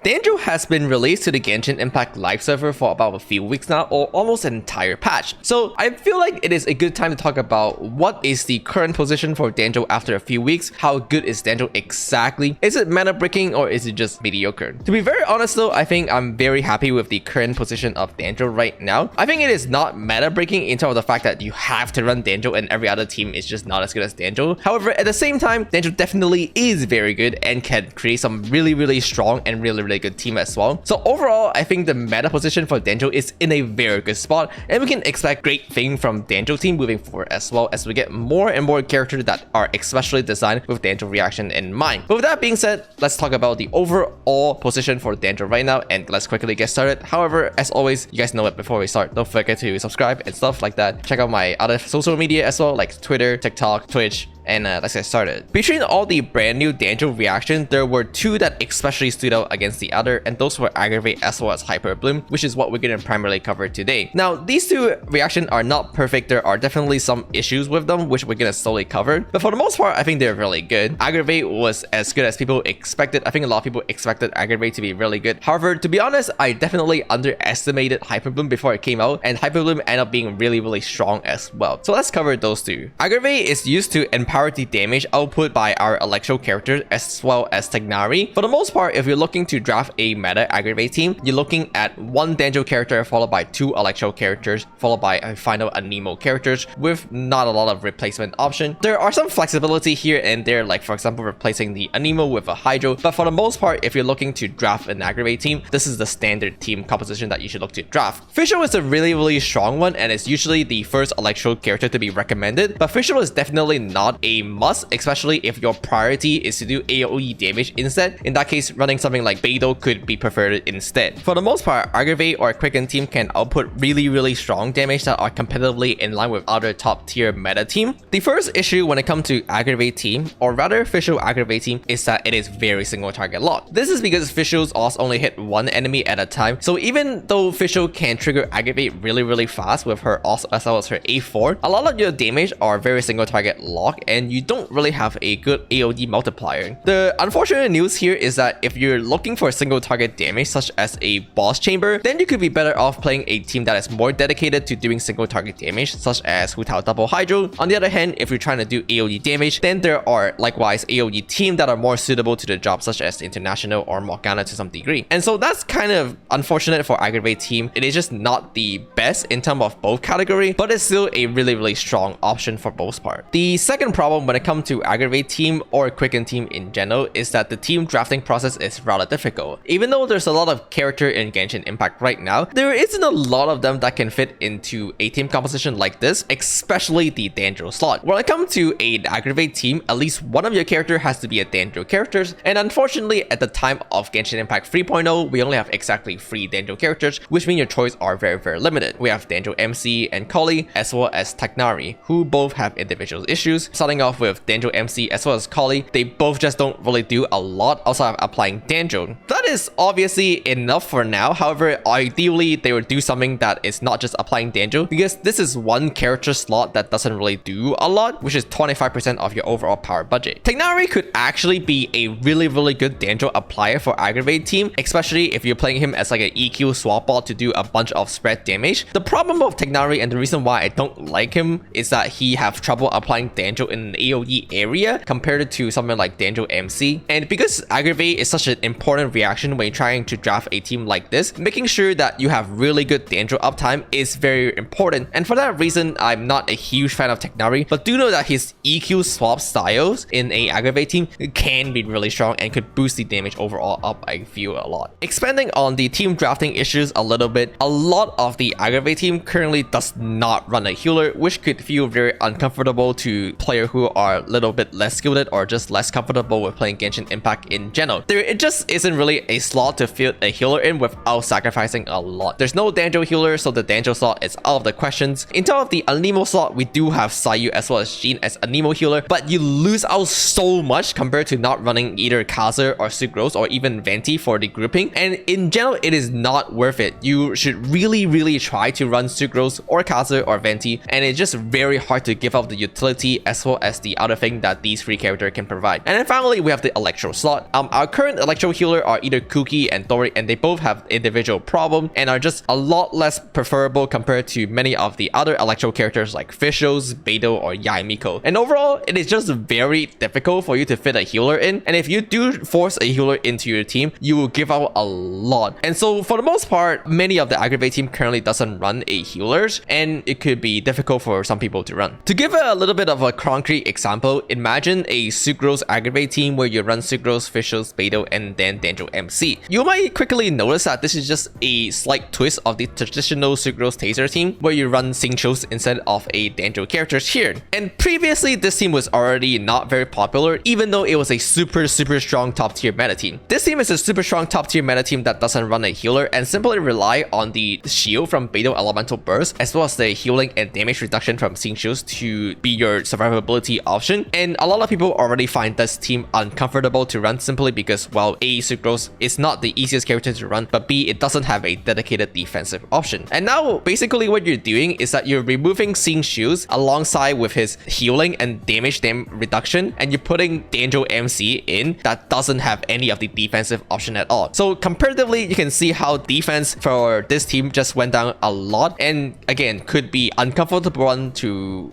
DENDRO has been released to the Genshin Impact live server for about a few weeks now, or almost an entire patch. So I feel like it is a good time to talk about what is the current position for DENDRO after a few weeks. How good is DENDRO exactly? Is it meta breaking or is it just mediocre? To be very honest though, I think I'm very happy with the current position of DENDRO right now. I think it is not meta breaking in terms of the fact that you have to run DENDRO and every other team is just not as good as DENDRO. However, at the same time, DENDRO definitely is very good and can create some really strong and really good team as well. So overall, I think the meta position for DENDRO is in a very good spot, and we can expect great things from DENDRO team moving forward as well as we get more and more characters that are especially designed with DENDRO reaction in mind. But with that being said, let's talk about the overall position for DENDRO right now, and let's quickly get started. However, as always, you guys know it before we start, don't forget to subscribe and stuff like that. Check out my other social media as well, like Twitter, TikTok, Twitch, and let's get started. Between all the brand new DENDRO reactions, there were two that especially stood out against the other, and those were Aggravate as well as Hyper Bloom, which is what we're going to primarily cover today. Now, these two reactions are not perfect. There are definitely some issues with them, which we're going to slowly cover. But for the most part, I think they're really good. Aggravate was as good as people expected. I think a lot of people expected Aggravate to be really good. However, to be honest, I definitely underestimated Hyper Bloom before it came out, and Hyper Bloom ended up being really strong as well. So let's cover those two. Aggravate is used to empower the damage output by our Electro characters as well as Tegnari. For the most part, if you're looking to draft a meta Aggravate team, you're looking at one DENDRO character followed by two Electro characters followed by a final Anemo characters with not a lot of replacement option. There are some flexibility here and there, like for example replacing the Anemo with a Hydro, but for the most part, if you're looking to draft an Aggravate team, this is the standard team composition that you should look to draft. Fischl is a really strong one, and it's usually the first Electro character to be recommended, but Fischl is definitely not a must, especially if your priority is to do AoE damage instead. In that case, running something like Beidou could be preferred instead. For the most part, Aggravate or Quicken team can output really strong damage that are competitively in line with other top tier meta team. The first issue when it comes to Aggravate team, or rather Fischl Aggravate team, is that it is very single target locked. This is because Fischl's ults only hit one enemy at a time, so even though Fischl can trigger Aggravate really fast with her ults as well as her A4, a lot of your damage are very single target locked, and you don't really have a good AoD multiplier. The unfortunate news here is that if you're looking for single target damage such as a boss chamber, then you could be better off playing a team that is more dedicated to doing single target damage such as Hu Tao Double Hydro. On the other hand, if you're trying to do AoD damage, then there are likewise AoD teams that are more suitable to the job such as International or Morgana to some degree. And so that's kind of unfortunate for Aggravate team. It is just not the best in terms of both category, but it's still a really strong option for most part. The second problem when it comes to Aggravate team or Quicken team in general is that the team drafting process is rather difficult. Even though there's a lot of character in Genshin Impact right now, there isn't a lot of them that can fit into a team composition like this, especially the DENDRO slot. When it comes to an Aggravate team, at least one of your character has to be a DENDRO characters, and unfortunately at the time of Genshin Impact 3.0, we only have exactly 3 DENDRO characters, which means your choice are very limited. We have DENDRO MC and Collei as well as Tegnari, who both have individual issues. Starting off with DENDRO MC as well as Collei, they both just don't really do a lot outside of applying DENDRO. That is obviously enough for now. However, ideally they would do something that is not just applying DENDRO, because this is one character slot that doesn't really do a lot, which is 25% of your overall power budget. Tegnari could actually be a really good DENDRO applier for Aggravate team, especially if you're playing him as like an EQ swap bot to do a bunch of spread damage. The problem of Tegnari, and the reason why I don't like him, is that he have trouble applying DENDRO in an AoE area compared to something like DENDRO MC. And because Aggravate is such an important reaction when you're trying to draft a team like this, making sure that you have really good DENDRO uptime is very important. And for that reason, I'm not a huge fan of Tegnari, but do know that his EQ swap styles in a Aggravate team can be really strong and could boost the damage overall up, I feel, a lot. Expanding on the team drafting issues a little bit, a lot of the Aggravate team currently does not run a healer, which could feel very uncomfortable to players who are a little bit less skilled or just less comfortable with playing Genshin Impact in general. There just isn't really a slot to fit a healer in without sacrificing a lot. There's no DENDRO healer, so the DENDRO slot is out of the questions. In terms of the Anemo slot, we do have Sayu as well as Jean as Anemo healer, but you lose out so much compared to not running either Kaza or Sucrose or even Venti for the grouping, and in general it is not worth it. You should really try to run Sucrose or Kaza or Venti, and it's just very hard to give up the utility as well well as the other thing that these three characters can provide. And then finally, we have the Electro slot. Our current Electro healer are either Kuki and Tori, and they both have individual problems and are just a lot less preferable compared to many of the other Electro characters like Fishos, Beidou, or Yaimiko. And overall, it is just very difficult for you to fit a healer in, and if you do force a healer into your team, you will give out a lot. And so for the most part, many of the aggravate team currently doesn't run a healers, and it could be difficult for some people to run. To give a little bit of a concrete example, imagine a sucrose aggravate team where you run sucrose, Fishos, Beidou, and then Dendro MC. You might quickly notice that this is just a slight twist of the traditional sucrose taser team where you run Xingqius instead of a Dendro characters here. And previously, this team was already not very popular, even though it was a super strong top tier meta team. This team is a super strong top tier meta team that doesn't run a healer and simply rely on the shield from Beidou Elemental Burst as well as the healing and damage reduction from Xingqius to be your survivability option. And a lot of people already find this team uncomfortable to run simply because, well, A, sucrose is not the easiest character to run, but B, it doesn't have a dedicated defensive option. And now basically what you're doing is that you're removing Xingqius alongside with his healing and damage reduction, and you're putting Dendro MC in that doesn't have any of the defensive option at all. So comparatively, you can see how defense for this team just went down a lot, and again could be uncomfortable run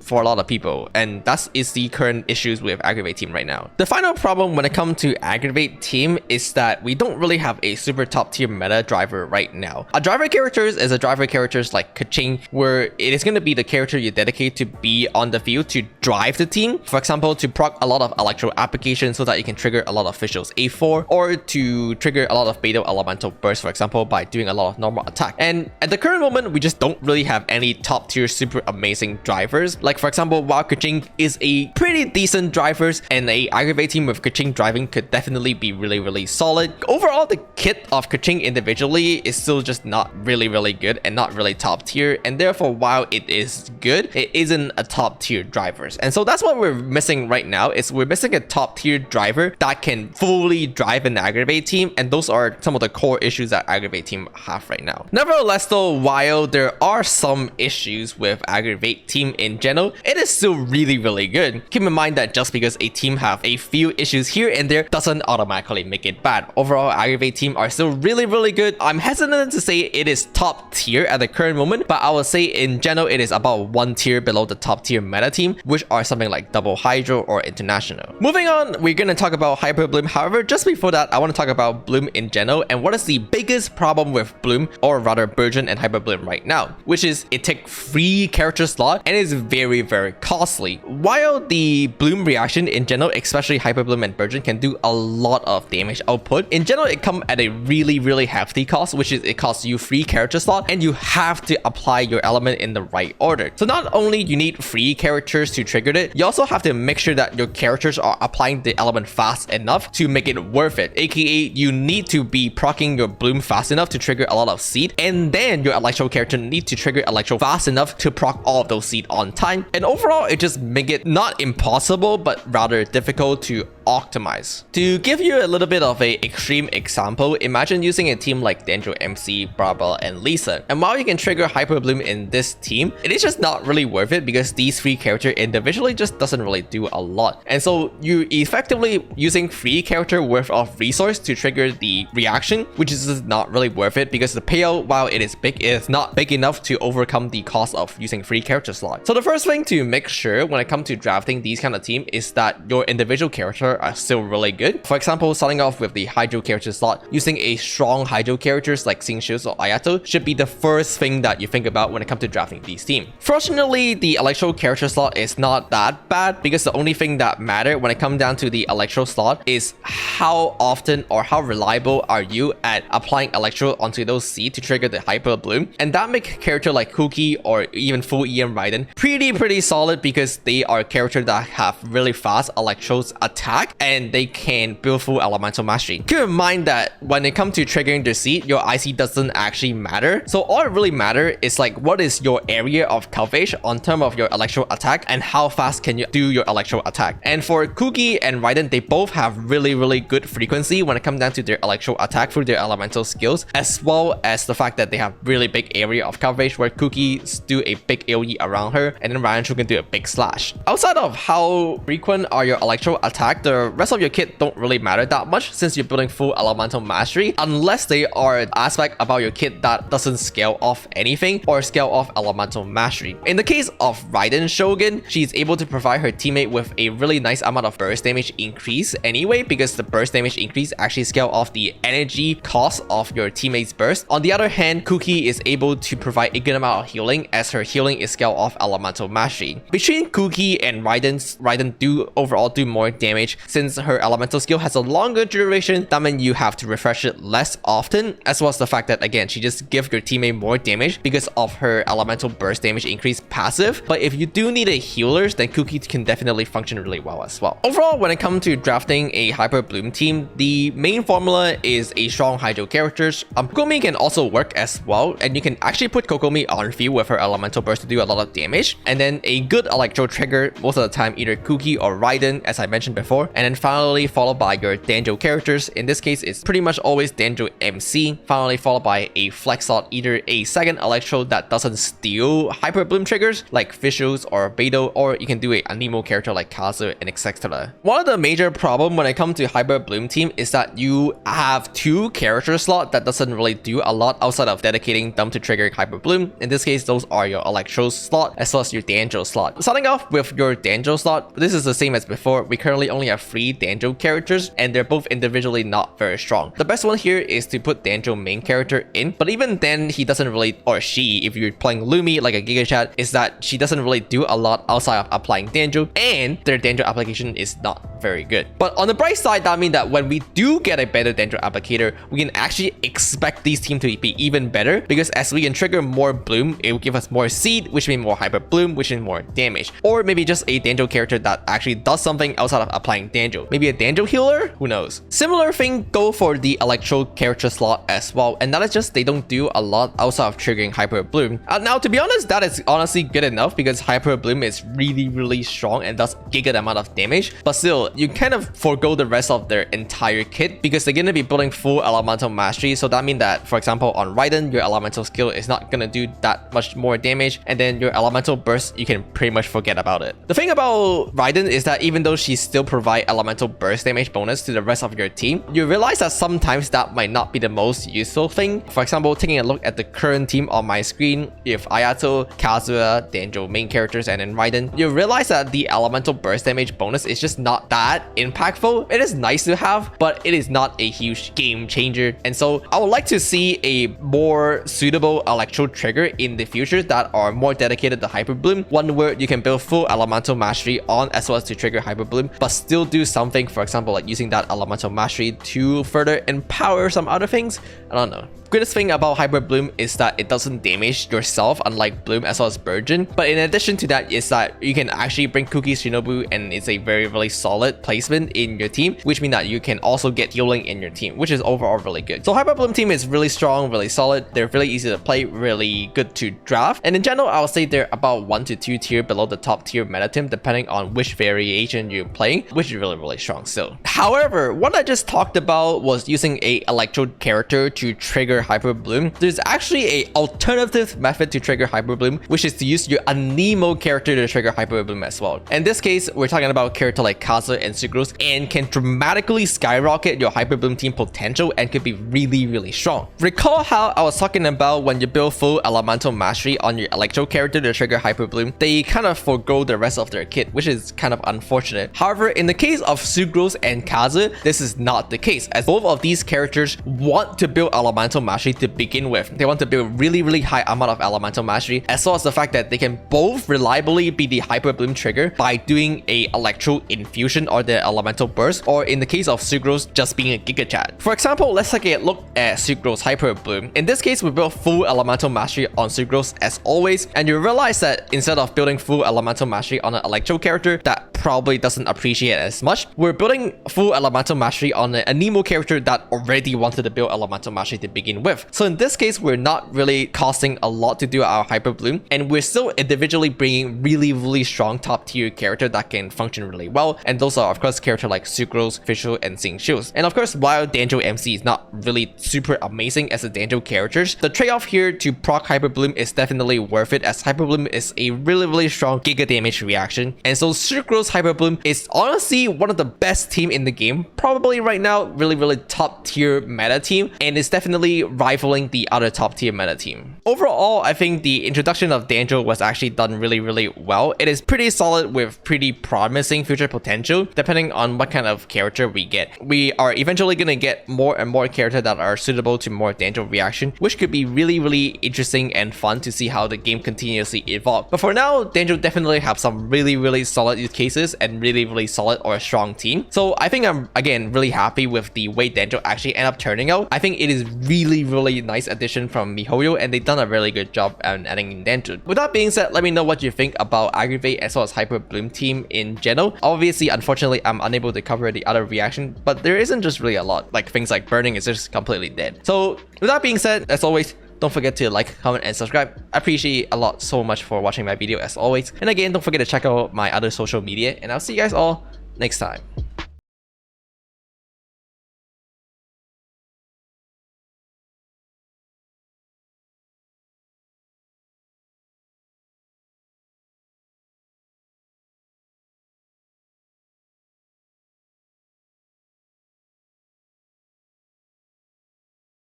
for a lot of people, and that is the current issues with aggravate team right now. The final problem when it comes to aggravate team is that we don't really have a super top tier meta driver right now. A driver characters is a driver characters like Keqing, where it is going to be the character you dedicate to be on the field to drive the team. For example, to proc a lot of electro applications so that you can trigger a lot of Fishos A4, or to trigger a lot of Beidou Elemental Burst, for example, by doing a lot of normal attack. And at the current moment, we just don't really have any top tier super amazing drivers. Like for example, while Keqing is a pretty decent drivers, and a aggravate team with Keqing driving could definitely be really solid. Overall, the kit of Keqing individually is still just not really good and not really top tier, and therefore while it is good, it isn't a top tier drivers. And so that's what we're missing right now, is we're missing a top tier driver that can fully drive an aggravate team, and those are some of the core issues that aggravate team have right now. Nevertheless though, while there are some issues with aggravate team in general, it is still really good. Keep in mind that just because a team have a few issues here and there doesn't automatically make it bad. Overall, aggravate team are still really good. I'm hesitant to say it is top tier at the current moment, but I will say in general it is about one tier below the top tier meta team, which are something like Double Hydro or International. Moving on, we're gonna talk about Hyper Bloom. However, just before that, I want to talk about Bloom in general and what is the biggest problem with Bloom, or rather Burgeon and Hyper Bloom right now, which is it takes free character slot and is very costly. While the Bloom reaction in general, especially Hyper Bloom and Burgeon, can do a lot of damage output, in general it comes at a really hefty cost, which is it costs you free character slot and you have to apply your element in the right order. So not only you need free characters to trigger it, you also have to make sure that your characters are applying the element fast enough to make it worth it, aka you need to be proccing your Bloom fast enough to trigger a lot of seed, and then your Electro character need to trigger Electro fast enough to proc all of those seed on time. And overall, it just make it not impossible, but rather difficult to optimize. To give you a little bit of a extreme example, imagine using a team like Dendro MC, Barbara, and Lisa. And while you can trigger Hyper Bloom in this team, it is just not really worth it because these three characters individually just doesn't really do a lot. And so you effectively using free character worth of resource to trigger the reaction, which is not really worth it because the payout, while it is big, it is not big enough to overcome the cost of using free character slot. So the first thing to make sure when it comes to drafting these kind of team is that your individual character are still really good. For example, starting off with the Hydro character slot, using a strong Hydro characters like Xingqius or Ayato should be the first thing that you think about when it comes to drafting these teams. Fortunately, the Electro character slot is not that bad because the only thing that matters when it comes down to the Electro slot is how often or how reliable are you at applying Electro onto those seeds to trigger the Hyper Bloom, and that makes character like Kuki or even full EM Raiden pretty solid because they are characters that have really fast Electro's attack attack, and they can build full elemental mastery. Keep in mind that when it comes to triggering the seed, your IC doesn't actually matter. So all it really matters is like what is your area of coverage on terms of your electro attack and how fast can you do your electro attack. And for Cookie and Raiden, they both have really good frequency when it comes down to their electro attack through their elemental skills, as well as the fact that they have really big area of coverage where Cookie do a big AoE around her and then Raiden can do a big slash. Outside of how frequent are your electro attack, the rest of your kit don't really matter that much since you're building full elemental mastery, unless they are an aspect about your kit that doesn't scale off anything or scale off elemental mastery. In the case of Raiden Shogun, she's able to provide her teammate with a really nice amount of burst damage increase anyway, because the burst damage increase actually scale off the energy cost of your teammate's burst. On the other hand, Cookie is able to provide a good amount of healing as her healing is scale off elemental mastery. Between Cookie and Raiden do overall do more damage since her elemental skill has a longer duration. That means you have to refresh it less often, as well as the fact that again she just gives your teammate more damage because of her elemental burst damage increase passive. But if you do need a healers, then Cookie can definitely function really well as well. Overall, when it comes to drafting a Hyper Bloom team, the main formula is a strong Hydro characters. Kokomi can also work as well, and you can actually put Kokomi on field with her elemental burst to do a lot of damage, and then a good electro trigger, most of the time either Cookie or Raiden as I mentioned before, and then finally followed by your Dendro characters. In this case, it's pretty much always Dendro MC, finally followed by a flex slot, either a second electro that doesn't steal Hyper Bloom triggers like Visuals or Beidou, or you can do a Anemo character like Kazu and etc. One of the major problem when it comes to Hyper Bloom team is that you have two character slot that doesn't really do a lot outside of dedicating them to triggering Hyper Bloom. In this case, those are your Electro slot as well as your Dendro slot. Starting off with your Dendro slot, this is the same as before. We currently only have 3 Dendro characters and they're both individually not very strong. The best one here is to put Dendro main character in, but even then he doesn't really, or she, if you're playing Lumi like a Giga Chat, is that she doesn't really do a lot outside of applying Dendro, and their Dendro application is not very good. But on the bright side, that means that when we do get a better Dendro applicator, we can actually expect these teams to be even better, because as we can trigger more Bloom, it will give us more Seed, which means more Hyper Bloom, which means more damage. Or maybe just a Dendro character that actually does something outside of applying Dendro. Maybe a Dendro healer? Who knows? Similar thing go for the Electro character slot as well, and that is just they don't do a lot outside of triggering Hyper Bloom. Now to be honest, that is honestly good enough because Hyper Bloom is really strong and does giga amount of damage, but still you kind of forego the rest of their entire kit because they're gonna be building full elemental mastery. So that means that, for example, on Raiden, your elemental skill is not gonna do that much more damage, and then your elemental burst, you can pretty much forget about it. The thing about Raiden is that even though she still provide elemental burst damage bonus to the rest of your team, you realize that sometimes that might not be the most useful thing. For example, taking a look at the current team on my screen, if Ayato, Kazuya, Dendro main characters, and then Raiden, you realize that the elemental burst damage bonus is just not that impactful. It is nice to have, but it is not a huge game changer. And so I would like to see a more suitable electro trigger in the future that are more dedicated to Hyper Bloom, one where you can build full elemental mastery on as well as to trigger Hyper Bloom, but still do something, for example, like using that elemental mastery to further empower some other things. I don't know. Greatest thing about Hyper Bloom is that it doesn't damage yourself, unlike Bloom as well as Virgin. But in addition to that is that you can actually bring Cookie Shinobu, and it's a very solid placement in your team, which means that you can also get healing in your team, which is overall really good. So Hyper Bloom team is really strong, really solid. They're really easy to play, really good to draft. And in general, I would say they're about 1 to 2 tier below the top tier meta team, depending on which variation you're playing, which is really strong still. However, what I just talked about was using a Electro character to trigger Hyper Bloom. There's actually a alternative method to trigger Hyper Bloom, which is to use your Anemo character to trigger Hyper Bloom as well. In this case, we're talking about a character like Kazu and Sucrose, and can dramatically skyrocket your Hyper Bloom team potential and could be really strong. Recall how I was talking about when you build full elemental mastery on your Electro character to trigger Hyper Bloom, they kind of forego the rest of their kit, which is kind of unfortunate. However, in the case of Sucrose and Kazu, this is not the case, as both of these characters want to build elemental mastery to begin with. They want to build really high amount of elemental mastery, as well as the fact that they can both reliably be the Hyper Bloom trigger by doing a Electro infusion or the elemental burst, or in the case of Sucrose, just being a Giga Chat. For example, let's take a look at Sucrose Hyper Bloom. In this case, we build full elemental mastery on Sucrose as always, and you realize that instead of building full elemental mastery on an Electro character that probably doesn't appreciate as much. We're building full elemental mastery on a Nemo character that already wanted to build elemental mastery to begin with. So in this case, we're not really costing a lot to do our Hyper Bloom, and we're still individually bringing really strong top tier character that can function really well. And those are of course character like Sucrose, Fischl, and Sing Shields. And of course, while Dendro MC is not really super amazing as a Dendro characters, the trade-off here to proc Hyper Bloom is definitely worth it, as Hyper Bloom is a really strong giga damage reaction. And so Sucrose Hyper Bloom is honestly one of the best team in the game, probably right now, really top tier meta team, and is definitely rivaling the other top tier meta team. Overall, I think the introduction of Dendro was actually done really well. It is pretty solid with pretty promising future potential, depending on what kind of character we get. We are eventually gonna get more and more characters that are suitable to more Dendro reaction, which could be really interesting and fun to see how the game continuously evolve. But for now, Dendro definitely have some really solid use cases and really solid or strong team. So I think I'm again really happy with the way Dendro actually end up turning out. I think it is really nice addition from MiHoYo, and they've done a really good job on adding in Dendro. With that being said, let me know what you think about Aggravate as well as Hyper Bloom team in general. Obviously, unfortunately, I'm unable to cover the other reaction, but there isn't just really a lot. Like things like burning is just completely dead. So with that being said, as always, don't forget to like, comment, and subscribe. I appreciate a lot so much for watching my video as always. And again, don't forget to check out my other social media, and I'll see you guys all next time.